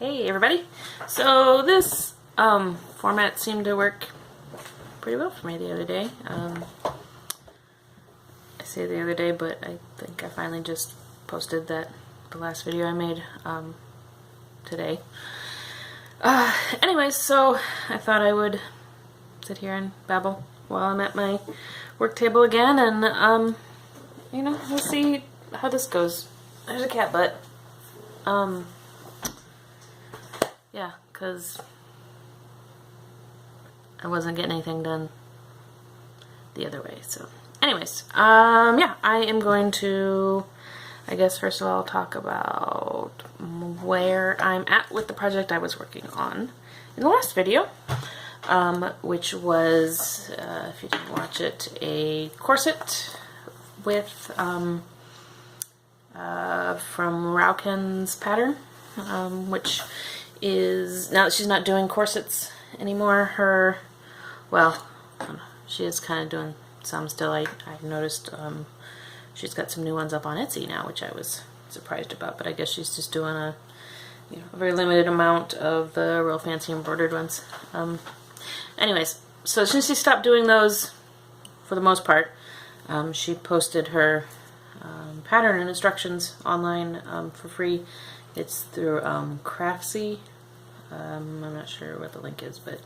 Hey everybody! So this format seemed to work pretty well for me the other day. I say the other day, but I think I finally just posted the last video I made today. Anyways, so I thought I would sit here and babble while I'm at my work table again, and you know, we'll see how this goes. There's a cat butt. Yeah, because I wasn't getting anything done the other way. So anyways, yeah, I am going to, I guess first of all, talk about where I'm at with the project I was working on in the last video, which was, if you didn't watch it, a corset with from Raouken's pattern, which is, now that she's not doing corsets anymore, well, she is kind of doing some still. I noticed she's got some new ones up on Etsy now, which I was surprised about, but I guess she's just doing a very limited amount of the real fancy embroidered ones. Anyways, so since she stopped doing those for the most part, she posted her pattern and instructions online for free. It's through Craftsy. I'm not sure what the link is, but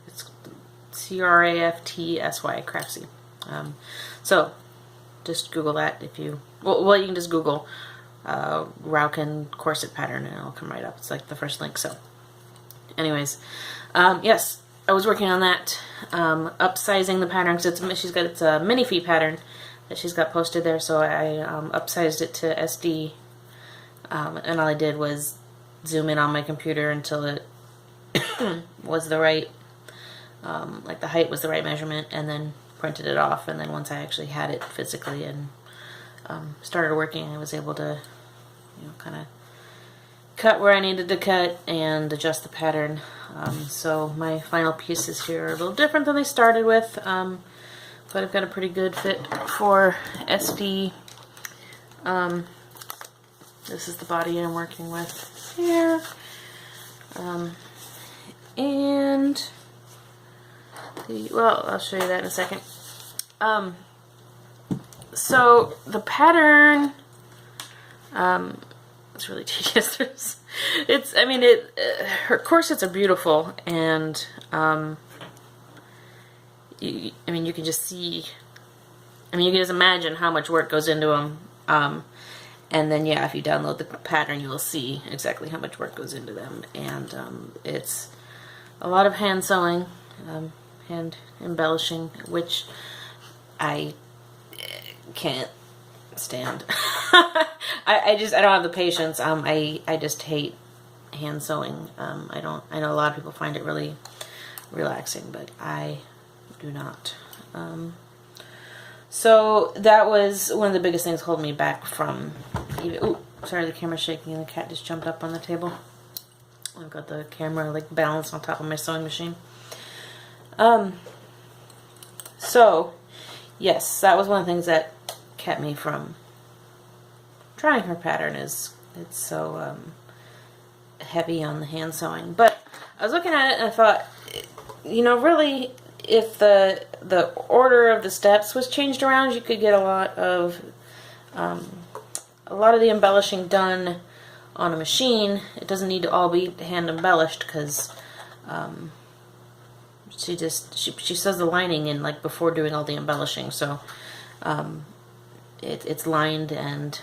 it's CRAFTSY, Craftsy. So just Google that if you, well, you can just Google Raouken corset pattern and it'll come right up. It's like the first link. So anyways, yes, I was working on that, upsizing the pattern, because she's got, it's a mini feet pattern that she's got posted there, so I upsized it to SD. And all I did was zoom in on my computer until it was the right, like the height was the right measurement, and then printed it off. And then once I actually had it physically and started working, I was able to, kind of cut where I needed to cut and adjust the pattern. So my final pieces here are a little different than they started with, but I've got a pretty good fit for SD. This is the body I'm working with here. And well, I'll show you that in a second. So the pattern, it's really tedious. I mean, her corsets are beautiful, and I mean, you can just see, I mean, you can just imagine how much work goes into them. And then, yeah, if you download the pattern, you'll see exactly how much work goes into them. And it's a lot of hand sewing, hand embellishing, which I can't stand. I don't have the patience. I just hate hand sewing. I know a lot of people find it really relaxing, but I do not. So that was one of the biggest things holding me back from even, ooh, sorry, the camera's shaking and the cat just jumped up on the table. I've got the camera like balanced on top of my sewing machine. So yes, that was one of the things that kept me from trying her pattern, is it's so heavy on the hand sewing. But I was looking at it and I thought, really, if the order of the steps was changed around, you could get a lot of the embellishing done on a machine. It doesn't need to all be hand embellished, because she sews the lining in like before doing all the embellishing. So it's lined and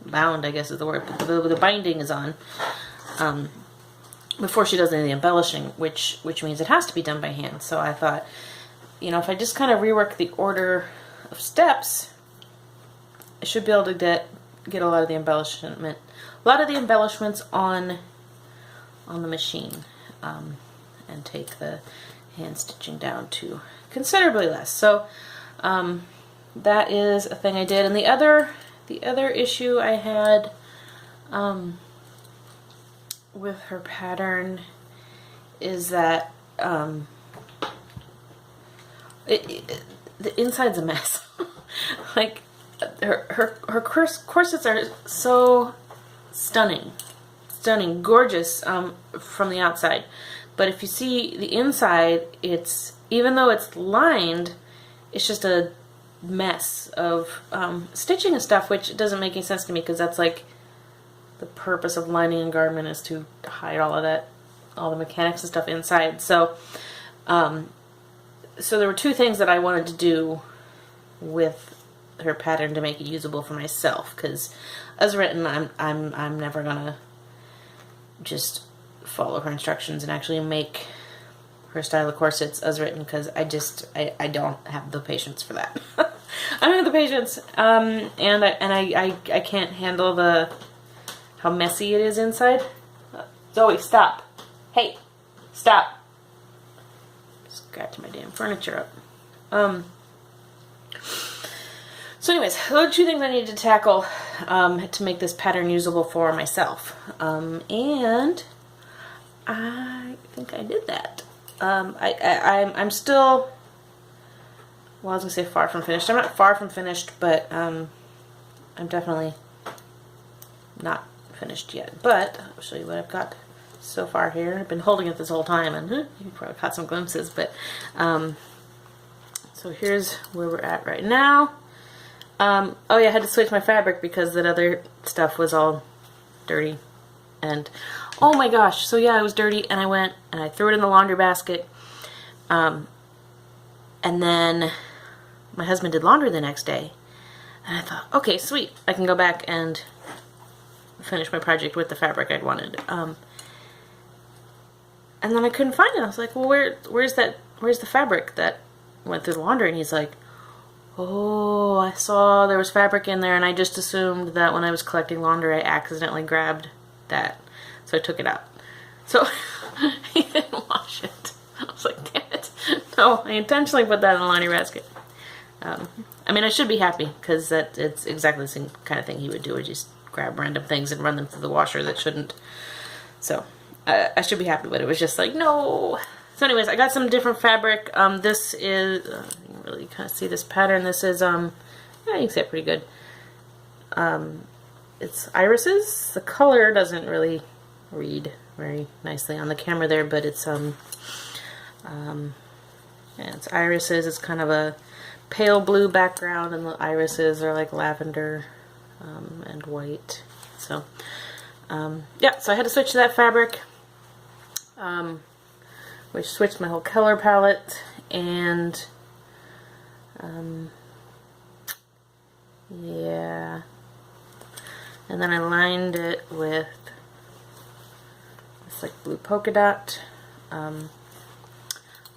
bound, I guess is the word. But the binding is on. Before she does any of the embellishing, which means it has to be done by hand. So I thought, if I just kind of rework the order of steps, I should be able to get a lot of the embellishments on the machine, and take the hand stitching down to considerably less. So that is a thing I did. And the other issue I had with her pattern is that the inside's a mess. Like, her corsets are so stunning, gorgeous from the outside. But if you see the inside, it's, even though it's lined, it's just a mess of stitching and stuff, which doesn't make any sense to me, because that's like the purpose of lining a garment, is to hide all of that, all the mechanics and stuff inside. So so there were two things that I wanted to do with her pattern to make it usable for myself, because as written, I'm never gonna just follow her instructions and actually make her style of corsets as written, because I don't have the patience for that. I don't have the patience, and I can't handle how messy it is inside. Zoe, stop! Hey, stop! Scratch my damn furniture up. So anyways, those are two things I needed to tackle to make this pattern usable for myself, and I think I did that. I'm still, well, I was gonna say far from finished. I'm not far from finished, but I'm definitely not finished yet. But I'll show you what I've got so far here. I've been holding it this whole time, and you probably caught some glimpses. But so here's where we're at right now. Oh yeah, I had to switch my fabric because that other stuff was all dirty. And oh my gosh, so yeah, it was dirty, and I went and I threw it in the laundry basket. And then my husband did laundry the next day, and I thought, okay, sweet, I can go back and finish my project with the fabric I'd wanted. And then I couldn't find it. I was like, well, where's the fabric that went through the laundry? And he's like, oh, I saw there was fabric in there, and I just assumed that when I was collecting laundry I accidentally grabbed that, so I took it out. So he didn't wash it. I was like, damn it. No, I intentionally put that in the laundry basket. I mean, I should be happy, because it's exactly the same kind of thing he would do. Would just grab random things and run them through the washer that shouldn't. So I should be happy, but it was just like, no. So anyways, I got some different fabric. This is, you can really kind of see this pattern. This is, yeah, you can see it pretty good. It's irises. The color doesn't really read very nicely on the camera there, but it's, yeah, it's irises. It's kind of a pale blue background, and the irises are like lavender and white. So, yeah, so I had to switch to that fabric, which switched my whole color palette, and yeah, and then I lined it with this like blue polka dot.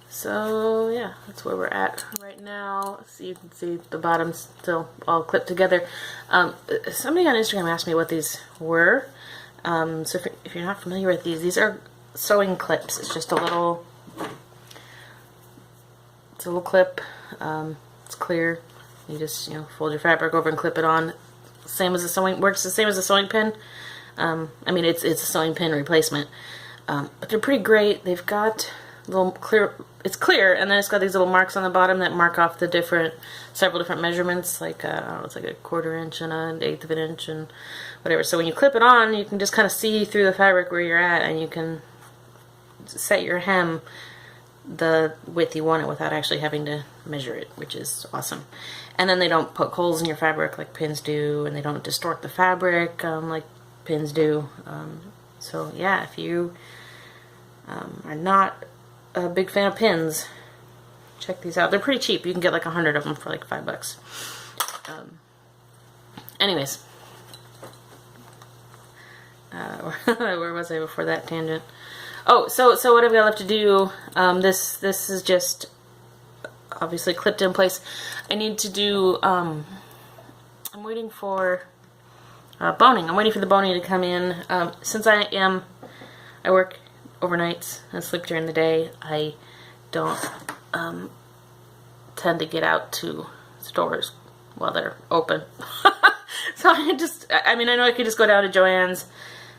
So yeah, that's where we're at right now. So you can see the bottom's still all clipped together. Somebody on Instagram asked me what these were. So if you're not familiar with these are sewing clips. It's just a little clip. It's clear. You just, fold your fabric over and clip it on. Same as a sewing, works the same as a sewing pin. I mean, it's a sewing pin replacement. But they're pretty great. They've got little clear, it's clear, and then it's got these little marks on the bottom that mark off the several different measurements, like, I don't know, it's like a 1/4 inch and an 1/8 of an inch and whatever. So when you clip it on, you can just kind of see through the fabric where you're at, and you can set your hem the width you want it without actually having to measure it, which is awesome. And then they don't poke holes in your fabric like pins do, and they don't distort the fabric like pins do. So yeah, if you are not a big fan of pins, check these out. They're pretty cheap. You can get like 100 of them for like $5. Anyways, where was I before that tangent? Oh, so what I've got left to do, this is just obviously clipped in place. I need to do, I'm waiting for boning. I'm waiting for the boning to come in. Since I work overnights and sleep during the day, I don't tend to get out to stores while they're open. So I mean, I know I could just go down to Joann's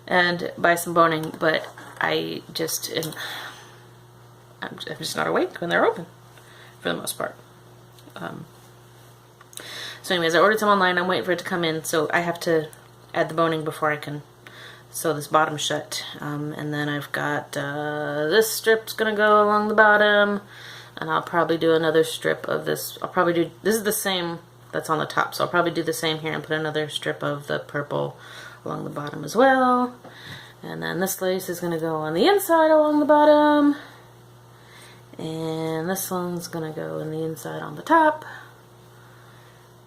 and buy some boning, but I'm just not awake when they're open, for the most part. So anyways, I ordered some online. I'm waiting for it to come in, so I have to add the boning before I can sew this bottom shut. And then I've got this strip's gonna go along the bottom, and I'll probably do another strip of this. I'll probably do, this is the same that's on the top, so I'll probably do the same here and put another strip of the purple along the bottom as well. And then this lace is gonna go on the inside along the bottom, and this one's gonna go in the inside on the top.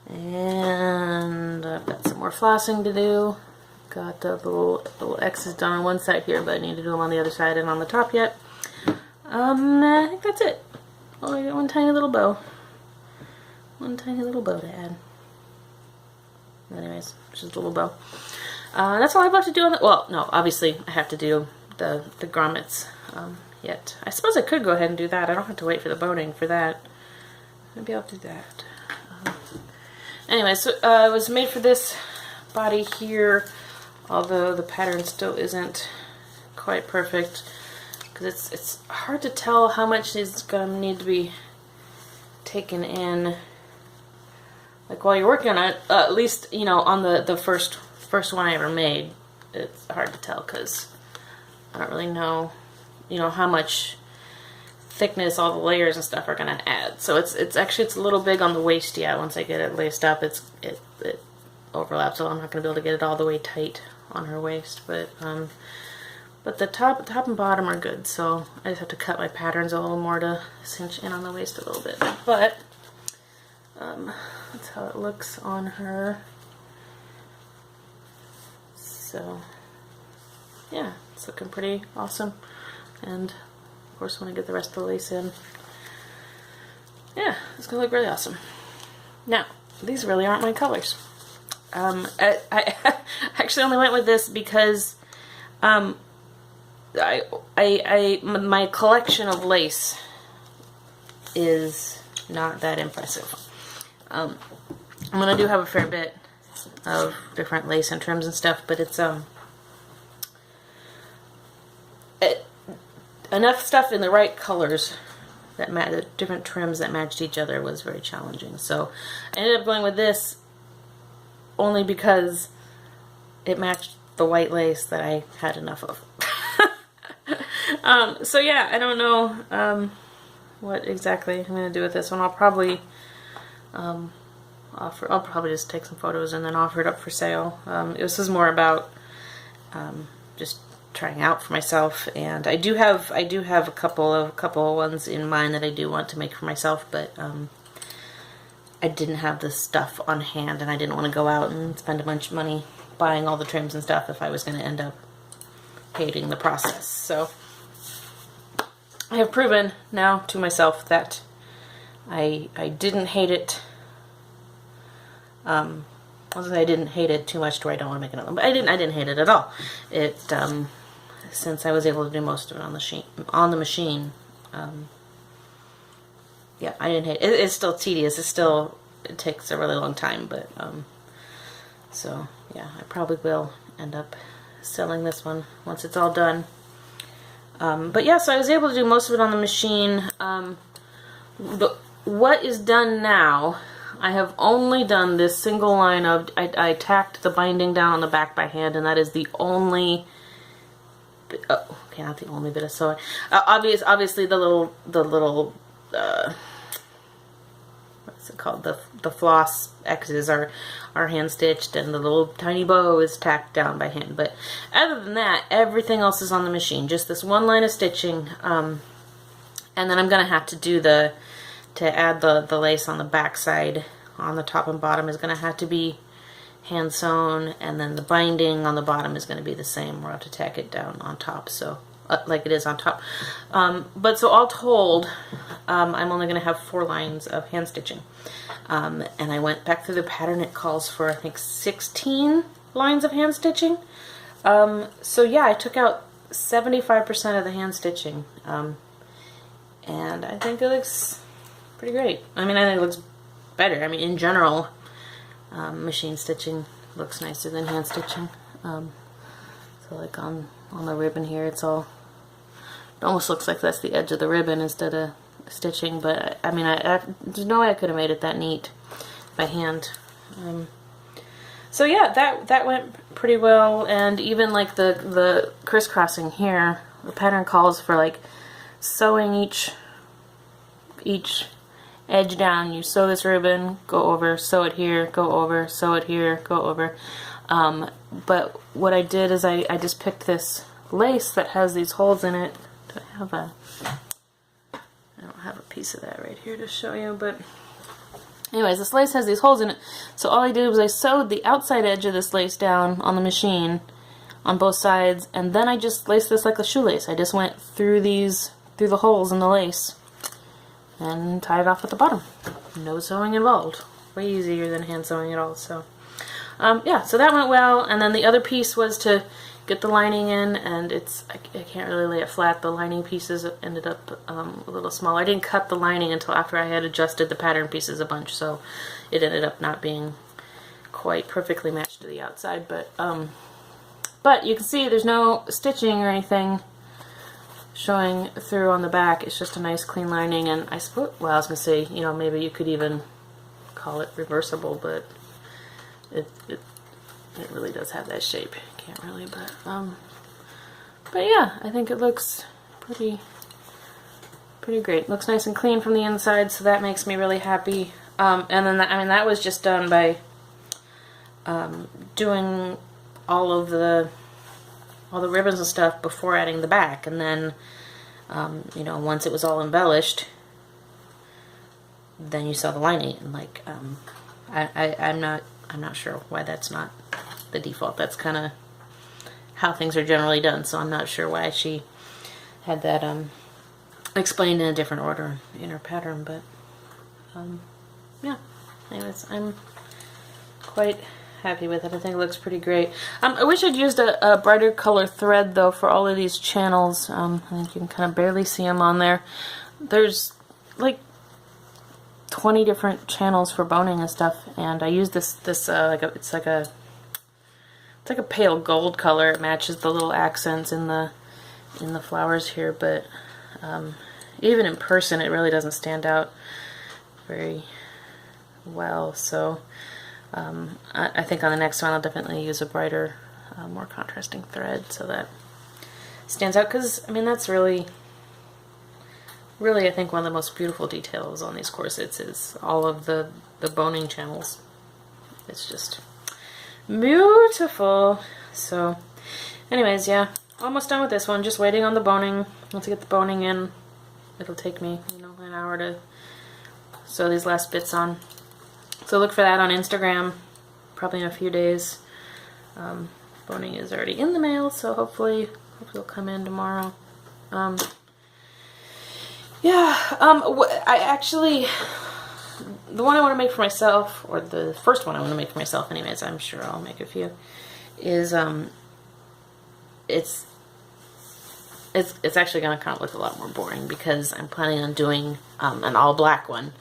And I've got some more flossing to do. Got the little X's done on one side here, but I need to do them on the other side and on the top yet. I think that's it. Oh, I got one tiny little bow. One tiny little bow to add. Anyways, just a little bow. That's all I have left to do on the, well, no, obviously I have to do the grommets yet. I suppose I could go ahead and do that. I don't have to wait for the boning for that. Maybe I'll do that. Anyway, so it was made for this body here, although the pattern still isn't quite perfect, because it's hard to tell how much is going to need to be taken in, like while you're working on it. At least, you know, on the first one I ever made, it's hard to tell because I don't really know, you know, how much thickness all the layers and stuff are going to add. So it's actually a little big on the waist yet. Once I get it laced up, it overlaps, so I'm not going to be able to get it all the way tight on her waist. But the top and bottom are good, so I just have to cut my patterns a little more to cinch in on the waist a little bit. But that's how it looks on her. So yeah, it's looking pretty awesome. And of course, when I get the rest of the lace in, yeah, it's gonna look really awesome. Now, these really aren't my colors. I actually only went with this because my collection of lace is not that impressive. I mean, I do have a fair bit of different lace and trims and stuff, but it's enough stuff in the right colors that the different trims that matched each other was very challenging. So I ended up going with this only because it matched the white lace that I had enough of. So yeah, I don't know what exactly I'm going to do with this one. I'll probably I'll probably just take some photos and then offer it up for sale. This is more about just trying out for myself, and I do have a couple of ones in mind that I do want to make for myself, but I didn't have the stuff on hand, and I didn't want to go out and spend a bunch of money buying all the trims and stuff if I was going to end up hating the process. So I have proven now to myself that I didn't hate it. I didn't hate it too much to where I don't want to make another one, but I didn't hate it at all. It since I was able to do most of it on the machine, yeah, I didn't hate it. It's still tedious. It takes a really long time, but so yeah, I probably will end up selling this one once it's all done. But yeah, so I was able to do most of it on the machine. What is done now, I have only done this single line of, I tacked the binding down on the back by hand, and that is the only, okay, not the only bit of sewing. Obviously the little, what's it called, the floss X's are hand stitched, and the little tiny bow is tacked down by hand. But other than that, everything else is on the machine. Just this one line of stitching, and then I'm gonna have to do to add the lace on the back side on the top and bottom is going to have to be hand sewn, and then the binding on the bottom is going to be the same. We'll have to tack it down on top, so like it is on top. But so all told, I'm only going to have 4 lines of hand stitching, and I went back through the pattern. It calls for, I think, 16 lines of hand stitching. So yeah, I took out 75% of the hand stitching, and I think it looks pretty great. I mean, I think it looks better. I mean, in general, machine stitching looks nicer than hand stitching. So like on the ribbon here, it almost looks like that's the edge of the ribbon instead of stitching, but I mean, there's no way I could have made it that neat by hand. So yeah, that went pretty well, and even like the crisscrossing here, the pattern calls for like sewing each edge down. You sew this ribbon, go over, sew it here, go over, sew it here, go over. But what I did is I just picked this lace that has these holes in it. Do I have a... I don't have a piece of that right here to show you, but anyways, this lace has these holes in it. So all I did was I sewed the outside edge of this lace down on the machine on both sides, and then I just laced this like a shoelace. I just went through the holes in the lace and tied it off at the bottom. No sewing involved. Way easier than hand sewing it all. So yeah, so that went well, and then the other piece was to get the lining in, and I can't really lay it flat. The lining pieces ended up a little smaller. I didn't cut the lining until after I had adjusted the pattern pieces a bunch, so it ended up not being quite perfectly matched to the outside. But you can see there's no stitching or anything showing through on the back. It's just a nice clean lining, and I suppose, well, I was gonna say, you know, maybe you could even call it reversible, but it really does have that shape. Can't really, but yeah, I think it looks pretty great. Looks nice and clean from the inside, so that makes me really happy. And then that was just done by doing all the ribbons and stuff before adding the back, and then you know, once it was all embellished, then you saw the lining, and like I'm not sure why that's not the default. That's kind of how things are generally done, so I'm not sure why she had that explained in a different order in her pattern, but yeah, anyways, I'm quite happy with it. I think it looks pretty great. I wish I'd used a brighter color thread though for all of these channels. I think you can kind of barely see them on there. There's like 20 different channels for boning and stuff, and I use this it's like a pale gold color. It matches the little accents in the flowers here, but even in person it really doesn't stand out very well. So I think on the next one I'll definitely use a brighter, more contrasting thread so that stands out, because I mean that's really I think one of the most beautiful details on these corsets is all of the boning channels. It's just beautiful. So anyways, yeah, almost done with this one. Just waiting on the boning. Once I get the boning in, it'll take me, you know, an hour to sew these last bits on. So look for that on Instagram probably in a few days. Boning is already in the mail, so hopefully it'll come in tomorrow. Yeah, I actually, the one I want to make for myself, or the first one I want to make for myself anyways, I'm sure I'll make a few, is it's actually going to kind of look a lot more boring, because I'm planning on doing an all black one.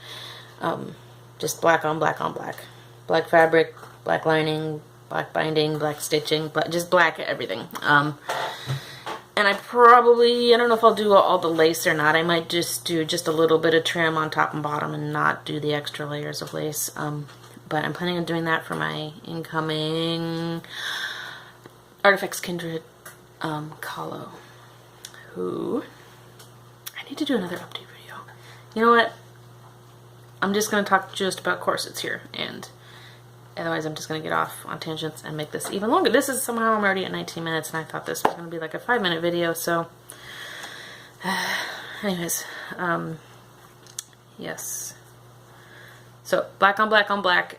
Just black on black on black. Black fabric, black lining, black binding, black stitching, just black everything. And I don't know if I'll do all the lace or not. I might just do just a little bit of trim on top and bottom and not do the extra layers of lace. But I'm planning on doing that for my incoming Artifacts Kindred Kahlo, who I need to do another update video. You know what? I'm just going to talk just about corsets here, and otherwise I'm just going to get off on tangents and make this even longer. This is somehow, I'm already at 19 minutes, and I thought this was going to be like a 5-minute video, so anyways, yes. So black on black on black,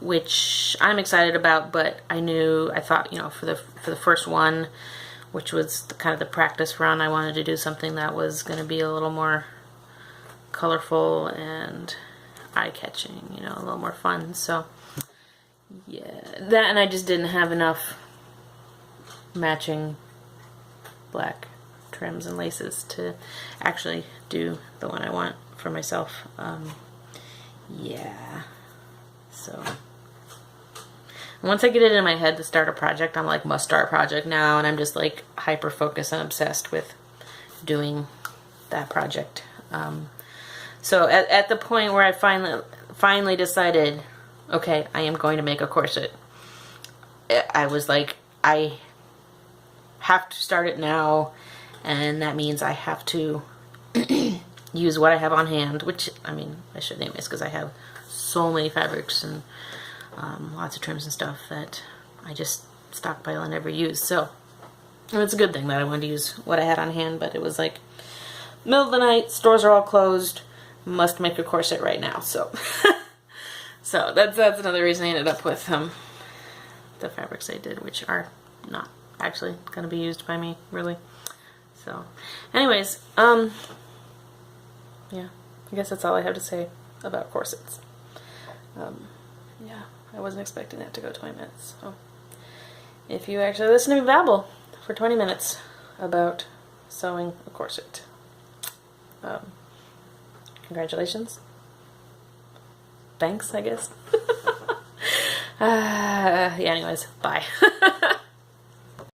which I'm excited about, but I thought, you know, for the first one, which was kind of the practice run, I wanted to do something that was going to be a little more colorful and eye-catching, you know, a little more fun. So yeah, that, and I just didn't have enough matching black trims and laces to actually do the one I want for myself. Yeah, so once I get it in my head to start a project, I'm like, must start project now, and I'm just like hyper focused and obsessed with doing that project. So at the point where I finally decided okay, I am going to make a corset. I was like, I have to start it now, and that means I have to use what I have on hand, which, I mean, I should name this because I have so many fabrics and lots of trims and stuff that I just stockpile and never use. So it's a good thing that I wanted to use what I had on hand, but it was like middle of the night, stores are all closed, must make a corset right now. So so that's another reason I ended up with the fabrics I did, which are not actually going to be used by me, really. So anyways, yeah, I guess that's all I have to say about corsets. Yeah, I wasn't expecting that to go 20 minutes. So if you actually listen to me babble for 20 minutes about sewing a corset, congratulations. Thanks, I guess. Yeah, anyways, bye.